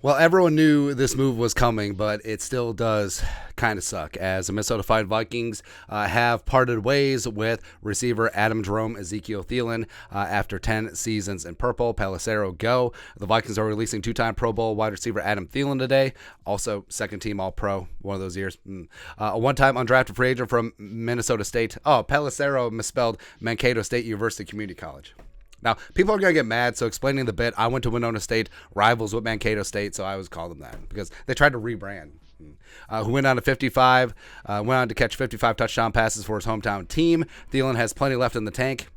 Well, everyone knew this move was coming, but it still does kind of suck, as the Minnesota Vikings have parted ways with receiver Adam Ezekiel Thielen after 10 seasons in purple. Pelissero go. The Vikings are releasing two-time Pro Bowl wide receiver Adam Thielen today, also second-team All-Pro, one of those years. A one-time undrafted free agent from Minnesota State. Oh, Pelissero misspelled Mankato State University Community College. Now, people are going to get mad, so explaining the bit, I went to Winona State, rivals with Mankato State, so I always call them that because they tried to rebrand. Who went on to 55, went on to catch 55 touchdown passes for his hometown team. Thielen has plenty left in the tank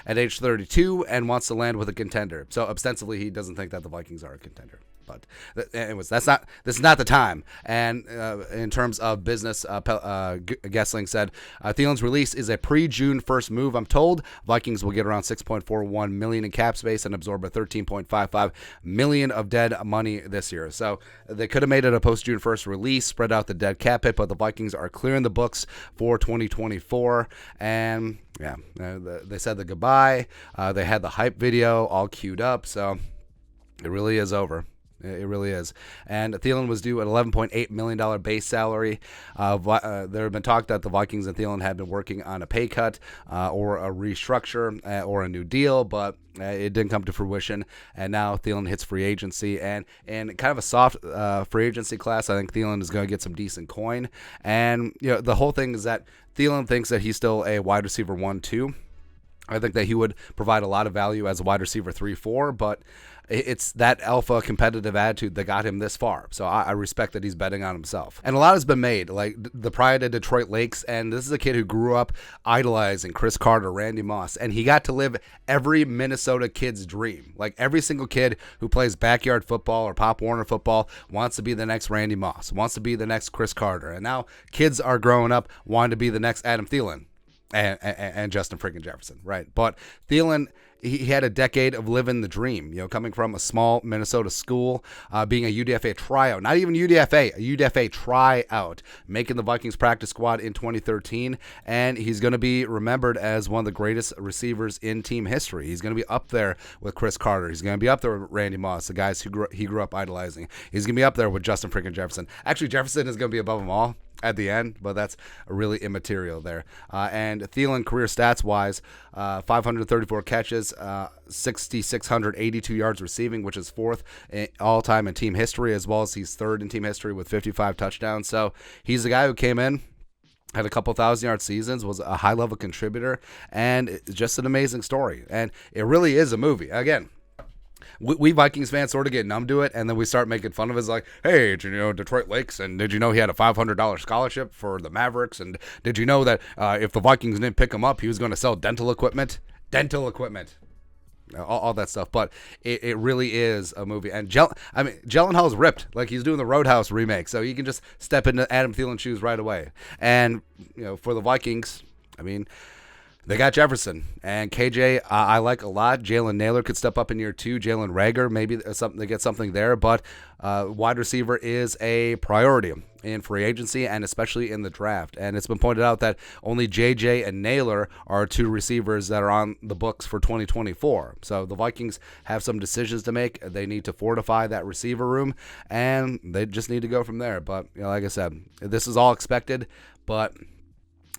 at age 32 and wants to land with a contender. So ostensibly, he doesn't think that the Vikings are a contender. But anyways, this is not the time. And in terms of business, Gessling said, Thielen's release is a pre-June 1st move, I'm told. Vikings will get around $6.41 million in cap space and absorb a $13.55 million of dead money this year. So they could have made it a post-June 1st release, spread out the dead cap hit, but the Vikings are clearing the books for 2024. And yeah, they said the goodbye. They had the hype video all queued up, so it really is over. It really is. And Thielen was due an $11.8 million base salary. There have been talk that the Vikings and Thielen had been working on a pay cut or a restructure or a new deal, but it didn't come to fruition. And now Thielen hits free agency. And in kind of a soft free agency class, I think Thielen is going to get some decent coin. And the whole thing is that Thielen thinks that he's still a wide receiver 1-2. I think that he would provide a lot of value as a wide receiver 3-4, but it's that alpha competitive attitude that got him this far. So I respect that he's betting on himself. And a lot has been made, like the pride of Detroit Lakes. And this is a kid who grew up idolizing Chris Carter, Randy Moss, and he got to live every Minnesota kid's dream. Like every single kid who plays backyard football or Pop Warner football wants to be the next Randy Moss, wants to be the next Chris Carter. And now kids are growing up wanting to be the next Adam Thielen. And Justin freaking Jefferson, right? But Thielen, he had a decade of living the dream, coming from a small Minnesota school, being a UDFA tryout, not even UDFA, a UDFA tryout, making the Vikings practice squad in 2013, and he's going to be remembered as one of the greatest receivers in team history. He's going to be up there with Chris Carter. He's going to be up there with Randy Moss, the guys he grew up idolizing. He's going to be up there with Justin freaking Jefferson. Actually, Jefferson is going to be above them all at the end, but that's really immaterial there. And Thielen, career stats-wise, 534 catches, 6,682 yards receiving, which is fourth all-time in team history, as well as he's third in team history with 55 touchdowns. So he's the guy who came in, had a couple 1,000-yard seasons, was a high-level contributor, and it's just an amazing story. And it really is a movie. Again, we Vikings fans sort of get numb to it, and then we start making fun of it. It's like, hey, did you know Detroit Lakes, and did you know he had a $500 scholarship for the Mavericks, and did you know that if the Vikings didn't pick him up, he was going to sell dental equipment, all that stuff. But it really is a movie. And Gyllenhaal's ripped, like he's doing the Roadhouse remake, so you can just step into Adam Thielen's shoes right away. And for the Vikings, they got Jefferson and KJ. I like a lot. Jalen Naylor could step up in year 2. Jalen Reagor, maybe they get something there. But wide receiver is a priority in free agency and especially in the draft. And it's been pointed out that only JJ and Naylor are two receivers that are on the books for 2024. So the Vikings have some decisions to make. They need to fortify that receiver room, and they just need to go from there. But like I said, this is all expected, but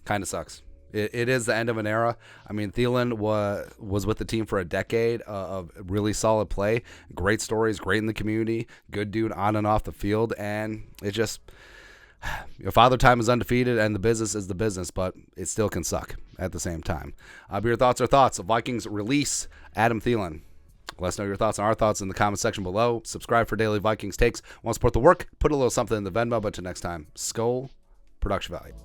kind of sucks. It is the end of an era. Thielen was with the team for a decade of really solid play, great stories, great in the community, good dude on and off the field, and it just, Father Time is undefeated, and the business is the business, but it still can suck at the same time. Your thoughts are thoughts. Vikings release Adam Thielen. Let us know your thoughts and our thoughts in the comment section below. Subscribe for daily Vikings takes. Want to support the work? Put a little something in the Venmo, but until next time, Skol, production value.